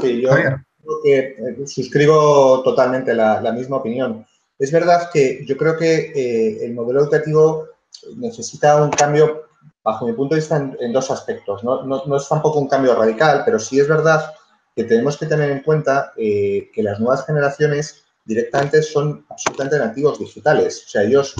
Sí, yo creo que suscribo totalmente la misma opinión. Es verdad que yo creo que el modelo educativo necesita un cambio, bajo mi punto de vista, en dos aspectos. No es tampoco un cambio radical, pero sí es verdad que tenemos que tener en cuenta que las nuevas generaciones directamente son absolutamente nativos digitales. O sea, ellos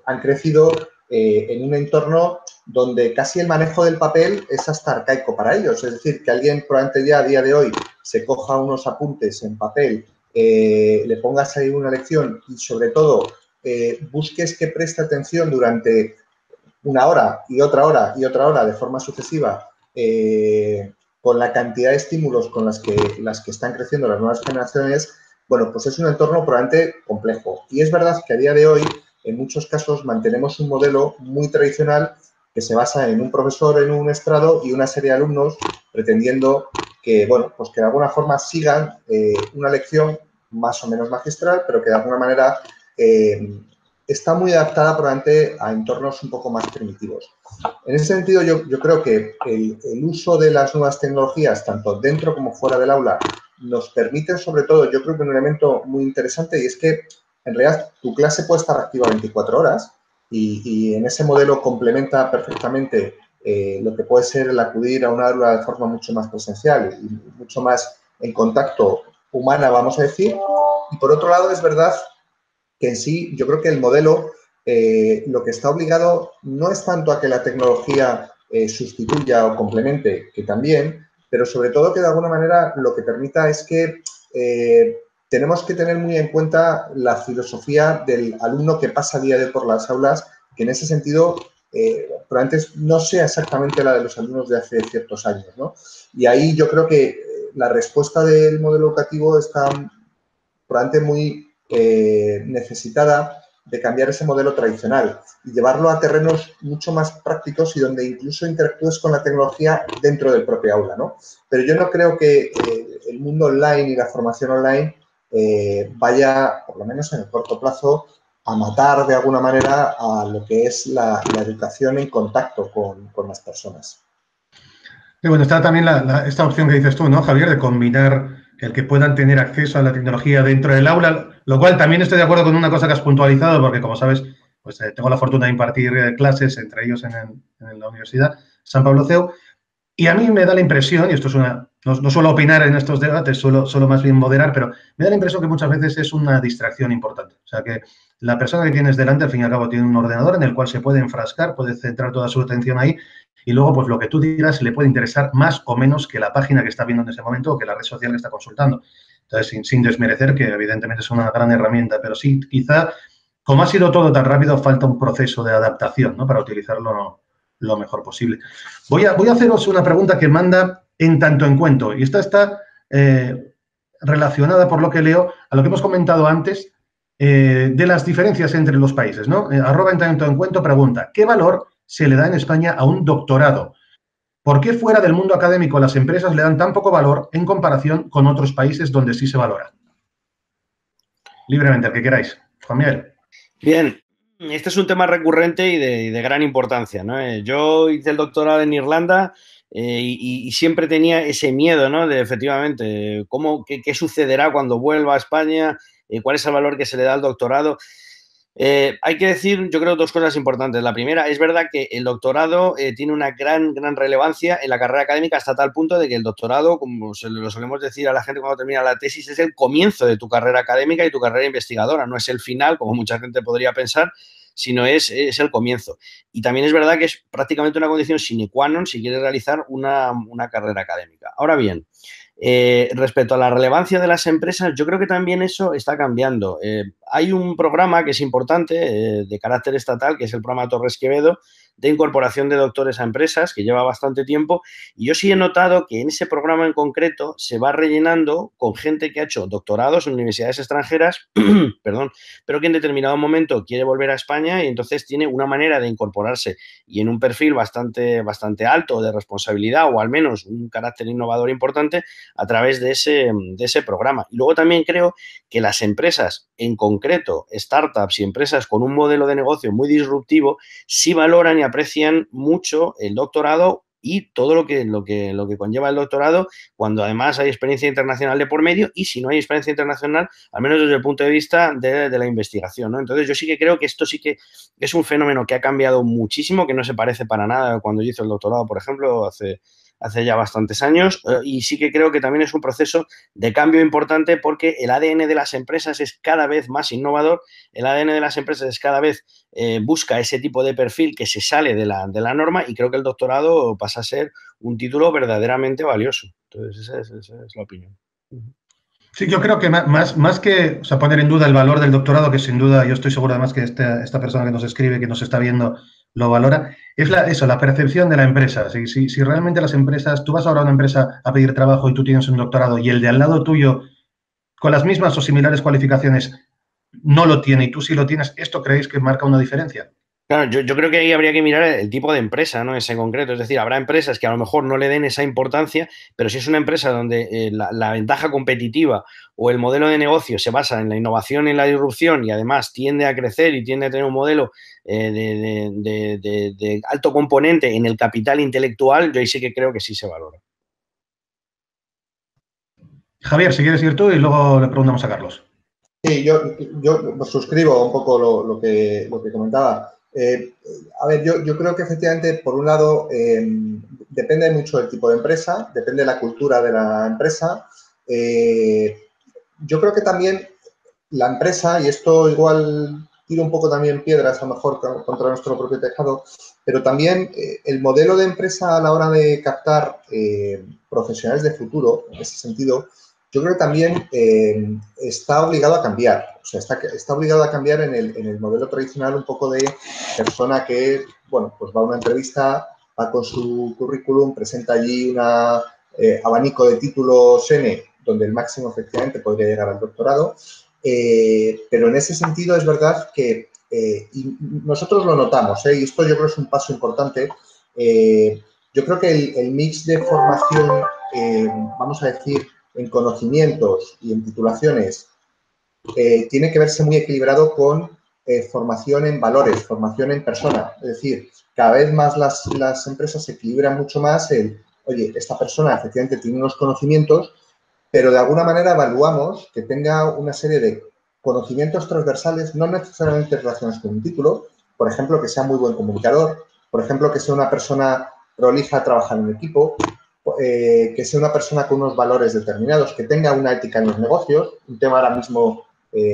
han crecido en un entorno donde casi el manejo del papel es hasta arcaico para ellos. Es decir, que alguien probablemente ya a día de hoy se coja unos apuntes en papel, le pongas ahí una lección y sobre todo busques que preste atención durante una hora y otra hora y otra hora de forma sucesiva con la cantidad de estímulos con las que están creciendo las nuevas generaciones, bueno, pues es un entorno probablemente complejo. Y es verdad que a día de hoy, en muchos casos, mantenemos un modelo muy tradicional que se basa en un profesor en un estrado y una serie de alumnos pretendiendo que, bueno, pues que de alguna forma sigan una lección más o menos magistral, pero que de alguna manera está muy adaptada probablemente a entornos un poco más primitivos. En ese sentido, yo creo que el uso de las nuevas tecnologías, tanto dentro como fuera del aula, nos permite, sobre todo, yo creo que un elemento muy interesante, y es que en realidad tu clase puede estar activa 24 horas y en ese modelo complementa perfectamente lo que puede ser el acudir a un aula de forma mucho más presencial y mucho más en contacto humana, vamos a decir. Y Y por otro lado, es verdad que en sí, yo creo que el modelo lo que está obligado no es tanto a que la tecnología sustituya o complemente, que también, pero sobre todo que de alguna manera lo que permita es que tenemos que tener muy en cuenta la filosofía del alumno que pasa día a día por las aulas, que en ese sentido probablemente no sea exactamente la de los alumnos de hace ciertos años, ¿no? Y ahí yo creo que la respuesta del modelo educativo está probablemente muy necesitada de cambiar ese modelo tradicional y llevarlo a terrenos mucho más prácticos y donde incluso interactúes con la tecnología dentro del propio aula, ¿no? Pero yo no creo que el mundo online y la formación online vaya, por lo menos en el corto plazo, a matar de alguna manera a lo que es la educación en contacto con las personas. Y bueno, está también esta opción que dices tú, ¿no, Javier? De combinar el que puedan tener acceso a la tecnología dentro del aula, lo cual también estoy de acuerdo con una cosa que has puntualizado, porque como sabes, pues tengo la fortuna de impartir clases, entre ellos en la Universidad San Pablo CEU, y a mí me da la impresión, y esto es no suelo opinar en estos debates, suelo más bien moderar, pero me da la impresión que muchas veces es una distracción importante. O sea, que la persona que tienes delante, al fin y al cabo, tiene un ordenador en el cual se puede enfrascar, puede centrar toda su atención ahí, y luego, pues lo que tú dirás le puede interesar más o menos que la página que está viendo en ese momento o que la red social que está consultando. Entonces, sin desmerecer, que evidentemente es una gran herramienta, pero sí, quizá, como ha sido todo tan rápido, falta un proceso de adaptación, ¿no? Para utilizarlo lo mejor posible. Voy a haceros una pregunta que manda en tanto en cuento, y esta está relacionada, por lo que leo, a lo que hemos comentado antes de las diferencias entre los países, ¿no? Arroba en tanto en cuento pregunta, ¿qué valor se le da en España a un doctorado? ¿Por qué fuera del mundo académico las empresas le dan tan poco valor en comparación con otros países donde sí se valora? Libremente, el que queráis. Juan Miguel. Bien, este es un tema recurrente y de gran importancia, ¿no? Yo hice el doctorado en Irlanda y siempre tenía ese miedo, ¿no? De efectivamente, qué sucederá cuando vuelva a España, cuál es el valor que se le da al doctorado. Hay que decir, yo creo, dos cosas importantes. La primera, es verdad que el doctorado tiene una gran relevancia en la carrera académica hasta tal punto de que el doctorado, como lo solemos decir a la gente cuando termina la tesis, es el comienzo de tu carrera académica y tu carrera investigadora. No es el final, como mucha gente podría pensar, sino es el comienzo. Y también es verdad que es prácticamente una condición sine qua non si quieres realizar una carrera académica. Ahora bien, respecto a la relevancia de las empresas, yo creo que también eso está cambiando. Hay un programa que es importante de carácter estatal, que es el programa Torres Quevedo, de incorporación de doctores a empresas, que lleva bastante tiempo, y yo sí he notado que en ese programa en concreto se va rellenando con gente que ha hecho doctorados en universidades extranjeras, perdón, pero que en determinado momento quiere volver a España y entonces tiene una manera de incorporarse y en un perfil bastante alto de responsabilidad o al menos un carácter innovador importante a través de ese programa. Y luego también creo que las empresas, en concreto startups y empresas con un modelo de negocio muy disruptivo, sí valoran y aprecian mucho el doctorado y todo lo que conlleva el doctorado, cuando además hay experiencia internacional de por medio, y si no hay experiencia internacional, al menos desde el punto de vista de la investigación, ¿no? Entonces yo sí que creo que esto sí que es un fenómeno que ha cambiado muchísimo, que no se parece para nada cuando yo hice el doctorado, por ejemplo, hace ya bastantes años, y sí que creo que también es un proceso de cambio importante porque el ADN de las empresas es cada vez más innovador, el ADN de las empresas es cada vez busca ese tipo de perfil que se sale de la norma, y creo que el doctorado pasa a ser un título verdaderamente valioso. Entonces esa es la opinión. Sí, yo creo que más que, o sea, poner en duda el valor del doctorado, que sin duda yo estoy seguro además que esta persona que nos escribe, que nos está viendo, lo valora, es la percepción de la empresa. Si realmente las empresas, tú vas ahora a una empresa a pedir trabajo y tú tienes un doctorado y el de al lado tuyo, con las mismas o similares cualificaciones, no lo tiene y tú sí lo tienes, ¿esto creéis que marca una diferencia? Claro, yo creo que ahí habría que mirar el tipo de empresa, ¿no? Ese en concreto. Es decir, habrá empresas que a lo mejor no le den esa importancia, pero si es una empresa donde la ventaja competitiva o el modelo de negocio se basa en la innovación y en la disrupción y además tiende a crecer y tiende a tener un modelo de alto componente en el capital intelectual, yo ahí sí que creo que sí se valora. Javier, si quieres ir tú y luego le preguntamos a Carlos. Sí, yo suscribo un poco lo que comentaba. A ver, yo creo que efectivamente, por un lado, depende mucho del tipo de empresa, depende de la cultura de la empresa. Yo creo que también la empresa, y esto igual tira un poco también piedras a lo mejor contra nuestro propio tejado, pero también el modelo de empresa a la hora de captar profesionales de futuro, en ese sentido, yo creo que también está obligado a cambiar. O sea, está obligado a cambiar en el modelo tradicional un poco de persona que, bueno, pues va a una entrevista, va con su currículum, presenta allí un abanico de títulos N, donde el máximo efectivamente podría llegar al doctorado. Pero en ese sentido es verdad que y nosotros lo notamos, y esto yo creo que es un paso importante. Yo creo que el mix de formación, vamos a decir, en conocimientos y en titulaciones, tiene que verse muy equilibrado con formación en valores, formación en persona. Es decir, cada vez más las empresas equilibran mucho más el, oye, esta persona efectivamente tiene unos conocimientos, pero de alguna manera evaluamos que tenga una serie de conocimientos transversales, no necesariamente relacionados con un título, por ejemplo, que sea muy buen comunicador, por ejemplo, que sea una persona prolija a trabajar en equipo, que sea una persona con unos valores determinados, que tenga una ética en los negocios, un tema ahora mismo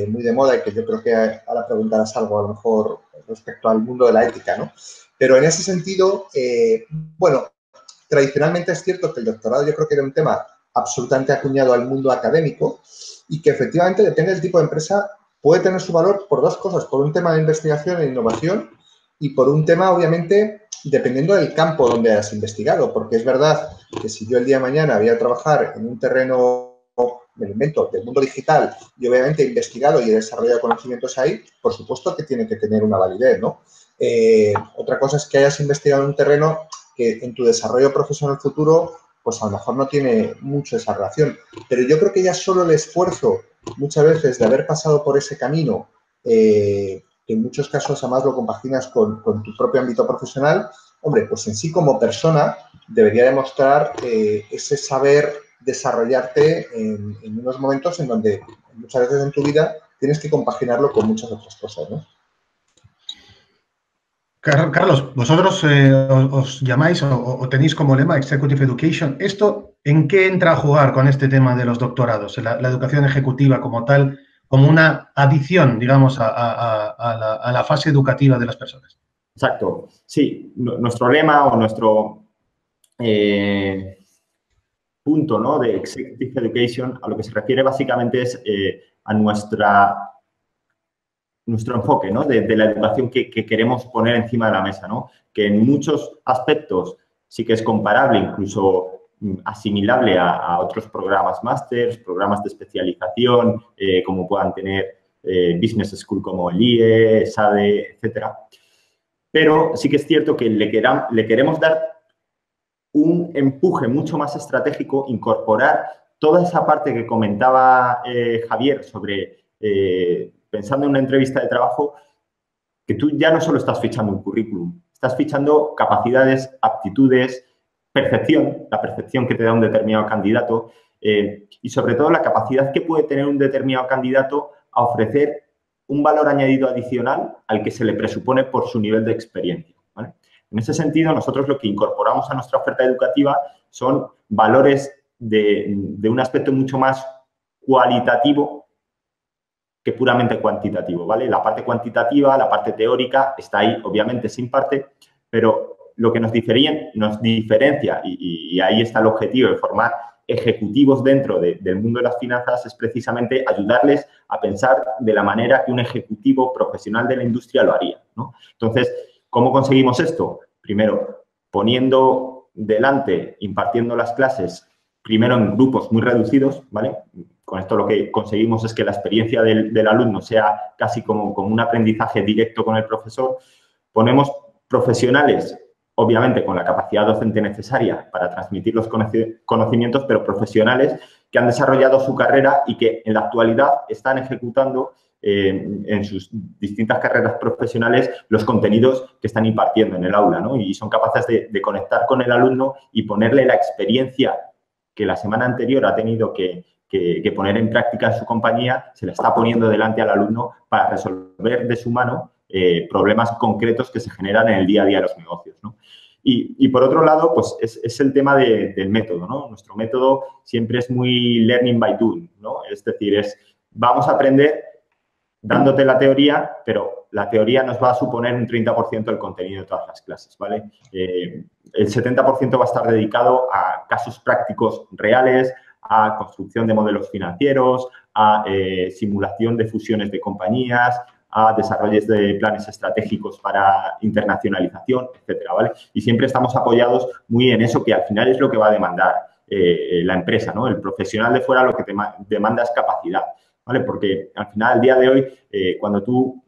muy de moda y que yo creo que ahora preguntarás algo a lo mejor respecto al mundo de la ética, ¿no? Pero en ese sentido, bueno, tradicionalmente es cierto que el doctorado yo creo que era un tema absolutamente acuñado al mundo académico y que efectivamente, depende del tipo de empresa, puede tener su valor por dos cosas, por un tema de investigación e innovación y por un tema, obviamente, dependiendo del campo donde hayas investigado, porque es verdad que si yo el día de mañana voy a trabajar en un terreno, me lo invento, del mundo digital y obviamente he investigado y he desarrollado conocimientos ahí, por supuesto que tiene que tener una validez, ¿no? Otra cosa es que hayas investigado en un terreno que en tu desarrollo profesional futuro pues a lo mejor no tiene mucho esa relación. Pero yo creo que ya solo el esfuerzo, muchas veces, de haber pasado por ese camino, que en muchos casos además lo compaginas con tu propio ámbito profesional, hombre, pues en sí como persona debería demostrar ese saber desarrollarte en unos momentos en donde muchas veces en tu vida tienes que compaginarlo con muchas otras cosas, ¿no? Carlos, vosotros os llamáis o tenéis como lema Executive Education. ¿Esto en qué entra a jugar con este tema de los doctorados? La educación ejecutiva como tal, como una adición, digamos, a la fase educativa de las personas. Exacto. Sí, nuestro lema o nuestro punto, ¿no?, de Executive Education a lo que se refiere básicamente es a nuestro enfoque, ¿no?, de la educación que queremos poner encima de la mesa, ¿no? Que en muchos aspectos sí que es comparable, incluso asimilable a otros programas máster, programas de especialización, como puedan tener Business School como el IE, SADE, etcétera. Pero sí que es cierto que le queremos dar un empuje mucho más estratégico, incorporar toda esa parte que comentaba Javier sobre pensando en una entrevista de trabajo, que tú ya no solo estás fichando un currículum, estás fichando capacidades, aptitudes, percepción, la percepción que te da un determinado candidato y sobre todo la capacidad que puede tener un determinado candidato a ofrecer un valor añadido adicional al que se le presupone por su nivel de experiencia, ¿vale? En ese sentido, nosotros lo que incorporamos a nuestra oferta educativa son valores de un aspecto mucho más cualitativo que puramente cuantitativo, ¿vale? La parte cuantitativa, la parte teórica, está ahí, obviamente, sin parte, pero lo que nos diferencia y ahí está el objetivo de formar ejecutivos dentro del mundo de las finanzas es precisamente ayudarles a pensar de la manera que un ejecutivo profesional de la industria lo haría, ¿no? Entonces, ¿cómo conseguimos esto? Primero, poniendo delante, impartiendo las clases, primero en grupos muy reducidos, ¿vale? Con esto lo que conseguimos es que la experiencia del alumno sea casi como un aprendizaje directo con el profesor. Ponemos profesionales, obviamente con la capacidad docente necesaria para transmitir los conocimientos, pero profesionales que han desarrollado su carrera y que en la actualidad están ejecutando en sus distintas carreras profesionales los contenidos que están impartiendo en el aula, ¿no? Y son capaces de conectar con el alumno y ponerle la experiencia que la semana anterior ha tenido que poner en práctica en su compañía, se le está poniendo delante al alumno para resolver de su mano problemas concretos que se generan en el día a día de los negocios, ¿no? Y por otro lado, pues es el tema del método, ¿no? Nuestro método siempre es muy learning by doing, ¿no? Es decir, vamos a aprender dándote la teoría, pero la teoría nos va a suponer un 30% del contenido de todas las clases, ¿vale? El 70% va a estar dedicado a casos prácticos reales, a construcción de modelos financieros, a simulación de fusiones de compañías, a desarrollos de planes estratégicos para internacionalización, etcétera, ¿vale? Y siempre estamos apoyados muy en eso que al final es lo que va a demandar la empresa, ¿no? El profesional de fuera lo que te demanda es capacidad, ¿vale? Porque al final, al día de hoy, cuando tú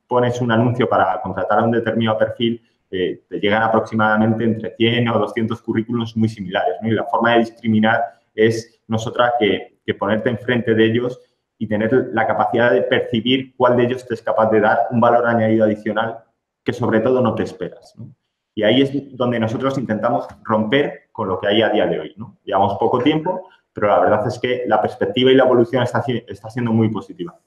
pones un anuncio para contratar a un determinado perfil, te llegan aproximadamente entre 100 o 200 currículums muy similares, ¿no? Y la forma de discriminar es nosotras que ponerte enfrente de ellos y tener la capacidad de percibir cuál de ellos te es capaz de dar un valor añadido adicional que sobre todo no te esperas, ¿no? Y ahí es donde nosotros intentamos romper con lo que hay a día de hoy, ¿no? Llevamos poco tiempo, pero la verdad es que la perspectiva y la evolución está siendo muy positiva.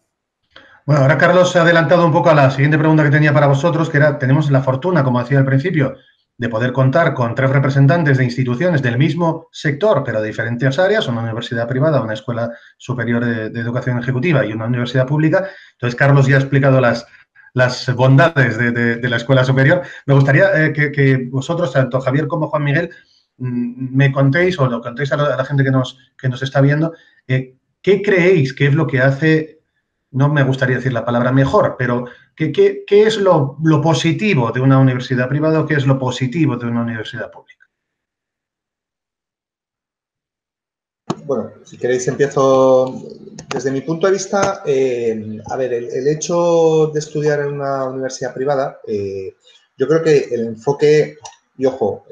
Bueno, ahora Carlos se ha adelantado un poco a la siguiente pregunta que tenía para vosotros, que era, tenemos la fortuna, como decía al principio, de poder contar con 3 representantes de instituciones del mismo sector, pero de diferentes áreas, una universidad privada, una escuela superior de educación ejecutiva y una universidad pública. Entonces, Carlos ya ha explicado las bondades de la escuela superior. Me gustaría que vosotros, tanto Javier como Juan Miguel, me contéis o lo contéis a la gente que nos está viendo, ¿qué creéis que es lo que hace, no me gustaría decir la palabra mejor, pero ¿qué es lo positivo de una universidad privada o qué es lo positivo de una universidad pública? Bueno, si queréis empiezo. Desde mi punto de vista, a ver, el hecho de estudiar en una universidad privada, yo creo que el enfoque, y ojo,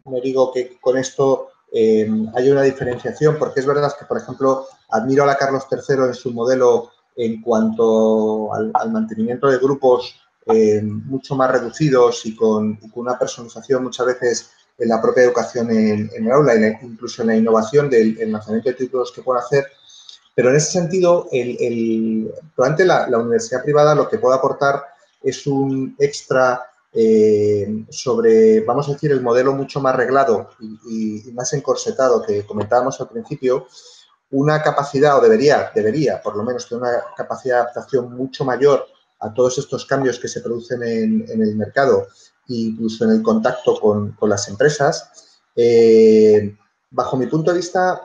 no digo que con esto haya una diferenciación, porque es verdad que, por ejemplo, admiro a la Carlos III en su modelo en cuanto al mantenimiento de grupos mucho más reducidos y con una personalización muchas veces en la propia educación en el aula, incluso en la innovación del lanzamiento de títulos que pueden hacer. Pero en ese sentido, probablemente la universidad privada lo que puede aportar es un extra sobre, vamos a decir, el modelo mucho más reglado y más encorsetado que comentábamos al principio, una capacidad, o debería, por lo menos, tener una capacidad de adaptación mucho mayor a todos estos cambios que se producen en el mercado e incluso en el contacto con las empresas. Bajo mi punto de vista,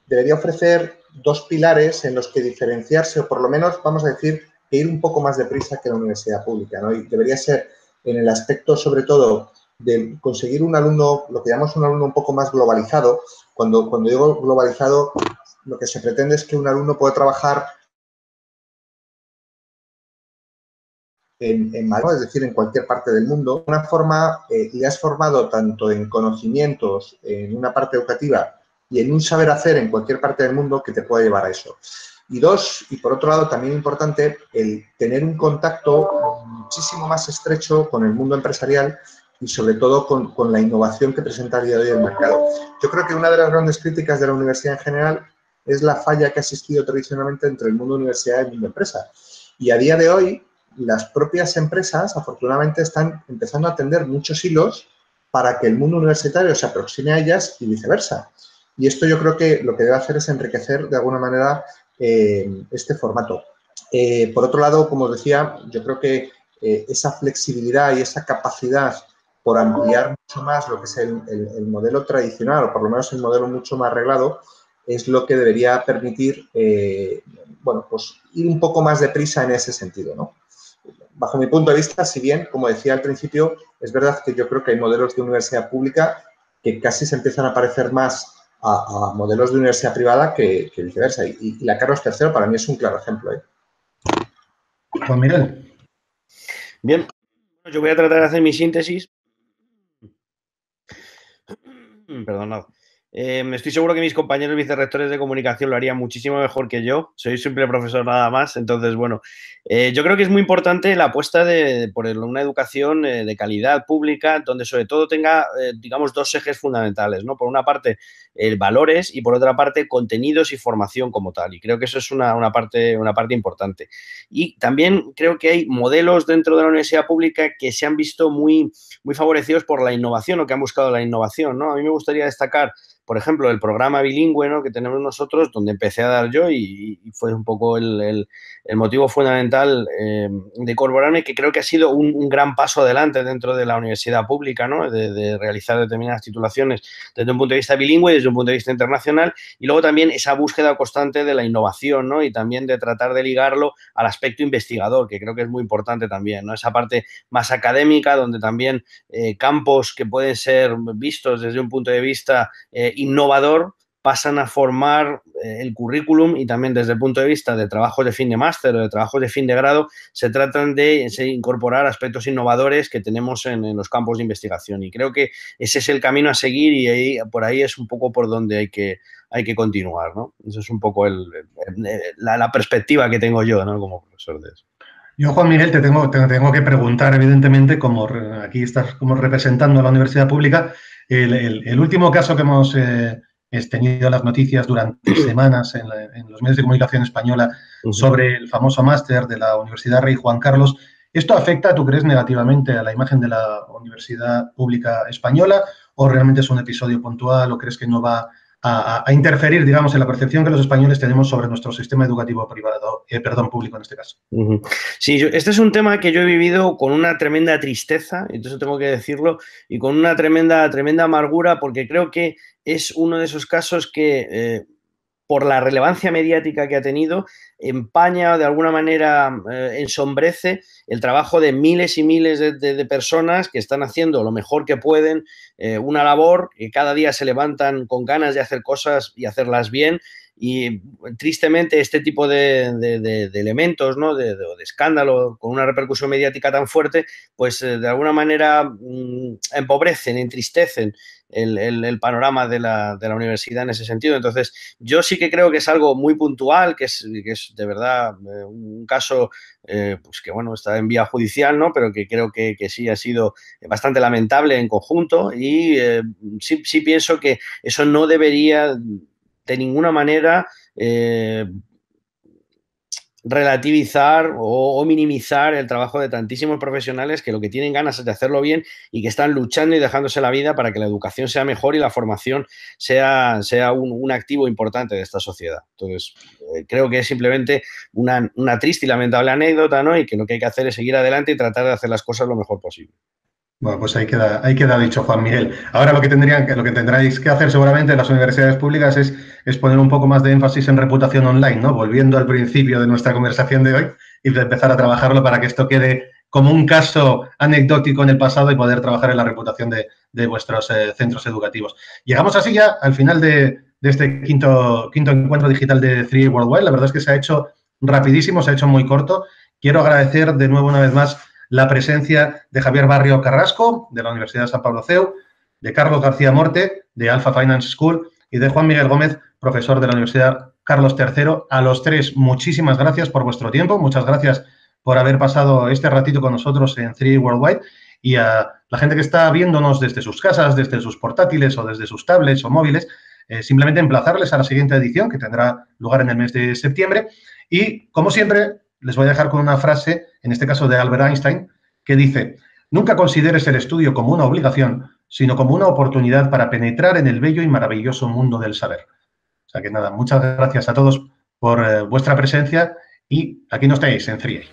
debería ofrecer 2 pilares en los que diferenciarse, o por lo menos, vamos a decir, que ir un poco más deprisa que la universidad pública, ¿no? Y debería ser en el aspecto, sobre todo, de conseguir un alumno, lo que llamamos un alumno un poco más globalizado. Cuando digo globalizado, lo que se pretende es que un alumno pueda trabajar en Madrid, es decir, en cualquier parte del mundo. De una forma, le has formado tanto en conocimientos, en una parte educativa y en un saber hacer en cualquier parte del mundo que te pueda llevar a eso. Y 2, y por otro lado, también importante, el tener un contacto muchísimo más estrecho con el mundo empresarial y sobre todo con la innovación que presenta a día de hoy el mercado. Yo creo que una de las grandes críticas de la universidad en general es la falla que ha existido tradicionalmente entre el mundo universidad y el mundo empresa. Y a día de hoy, las propias empresas, afortunadamente, están empezando a tender muchos hilos para que el mundo universitario se aproxime a ellas y viceversa. Y esto yo creo que lo que debe hacer es enriquecer de alguna manera este formato. Por otro lado, como os decía, yo creo que esa flexibilidad y esa capacidad por ampliar mucho más lo que es el modelo tradicional, o por lo menos el modelo mucho más arreglado, es lo que debería permitir, bueno, pues ir un poco más deprisa en ese sentido, ¿no? Bajo mi punto de vista, si bien, como decía al principio, es verdad que yo creo que hay modelos de universidad pública que casi se empiezan a parecer más a modelos de universidad privada que viceversa. Y la Carlos III para mí es un claro ejemplo, ¿eh? Juan Miguel. Bien, yo voy a tratar de hacer mi síntesis. Perdonad. Estoy seguro que mis compañeros vicerrectores de comunicación lo harían muchísimo mejor que yo. Soy simple profesor nada más. Entonces, bueno, yo creo que es muy importante la apuesta por una educación de calidad pública donde sobre todo tenga, digamos, 2 ejes fundamentales, ¿no? Por una parte, valores y por otra parte, contenidos y formación como tal. Y creo que eso es una parte importante. Y también creo que hay modelos dentro de la universidad pública que se han visto muy, muy favorecidos por la innovación o que han buscado la innovación, ¿no? A mí me gustaría destacar por ejemplo, el programa bilingüe, ¿no?, que tenemos nosotros, donde empecé a dar yo y fue un poco el motivo fundamental de incorporarme, que creo que ha sido un gran paso adelante dentro de la universidad pública, ¿no?, de realizar determinadas titulaciones desde un punto de vista bilingüe y desde un punto de vista internacional, y luego también esa búsqueda constante de la innovación, ¿no?, y también de tratar de ligarlo al aspecto investigador, que creo que es muy importante también, ¿no?, esa parte más académica, donde también campos que pueden ser vistos desde un punto de vista innovador pasan a formar el currículum, y también desde el punto de vista de trabajos de fin de máster o de trabajos de fin de grado se tratan de incorporar aspectos innovadores que tenemos en los campos de investigación, y creo que ese es el camino a seguir, y por ahí es un poco por donde hay que continuar, ¿no? Eso es un poco la perspectiva que tengo yo, ¿no?, como profesor de eso. Yo, Juan Miguel, te tengo que preguntar, evidentemente, como aquí estás como representando a la universidad pública, el último caso que hemos tenido en las noticias durante semanas en los medios de comunicación española sobre el famoso máster de la Universidad Rey Juan Carlos. ¿Esto afecta, tú crees, negativamente a la imagen de la universidad pública española, o realmente es un episodio puntual, o crees que no va a interferir, digamos, en la percepción que los españoles tenemos sobre nuestro sistema educativo público en este caso? Sí, este es un tema que yo he vivido con una tremenda tristeza, entonces tengo que decirlo, y con una tremenda amargura, porque creo que es uno de esos casos que, por la relevancia mediática que ha tenido, empaña o de alguna manera ensombrece el trabajo de miles y miles de personas que están haciendo lo mejor que pueden, una labor que cada día se levantan con ganas de hacer cosas y hacerlas bien. Y tristemente este tipo de elementos, ¿no?, de escándalo con una repercusión mediática tan fuerte, pues de alguna manera empobrecen, entristecen el panorama de la universidad en ese sentido. Entonces, yo sí que creo que es algo muy puntual, que es de verdad un caso pues que, bueno, está en vía judicial, ¿no?, pero que creo que sí ha sido bastante lamentable en conjunto, y sí pienso que eso no debería de ninguna manera relativizar o minimizar el trabajo de tantísimos profesionales que lo que tienen ganas es de hacerlo bien y que están luchando y dejándose la vida para que la educación sea mejor y la formación sea un activo importante de esta sociedad. Entonces, creo que es simplemente una triste y lamentable anécdota, ¿no?, y que lo que hay que hacer es seguir adelante y tratar de hacer las cosas lo mejor posible. Bueno, pues ahí queda dicho, Juan Miguel. Ahora lo que tendráis que hacer seguramente en las universidades públicas es poner un poco más de énfasis en reputación online, ¿no? Volviendo al principio de nuestra conversación de hoy, y de empezar a trabajarlo para que esto quede como un caso anecdótico en el pasado y poder trabajar en la reputación de vuestros centros educativos. Llegamos así ya al final de este quinto encuentro digital de 3A Worldwide. La verdad es que se ha hecho rapidísimo, se ha hecho muy corto. Quiero agradecer de nuevo una vez más la presencia de Javier Barrio Carrasco, de la Universidad de San Pablo CEU, de Carlos García Morte, de Alpha Finance School, y de Juan Miguel Gómez, profesor de la Universidad Carlos III. A los tres, muchísimas gracias por vuestro tiempo, muchas gracias por haber pasado este ratito con nosotros en 3A Worldwide, y a la gente que está viéndonos desde sus casas, desde sus portátiles o desde sus tablets o móviles, simplemente emplazarles a la siguiente edición, que tendrá lugar en el mes de septiembre. Y, como siempre, les voy a dejar con una frase, en este caso de Albert Einstein, que dice: nunca consideres el estudio como una obligación, sino como una oportunidad para penetrar en el bello y maravilloso mundo del saber. O sea que nada, muchas gracias a todos por vuestra presencia, y aquí nos tenéis en 3A.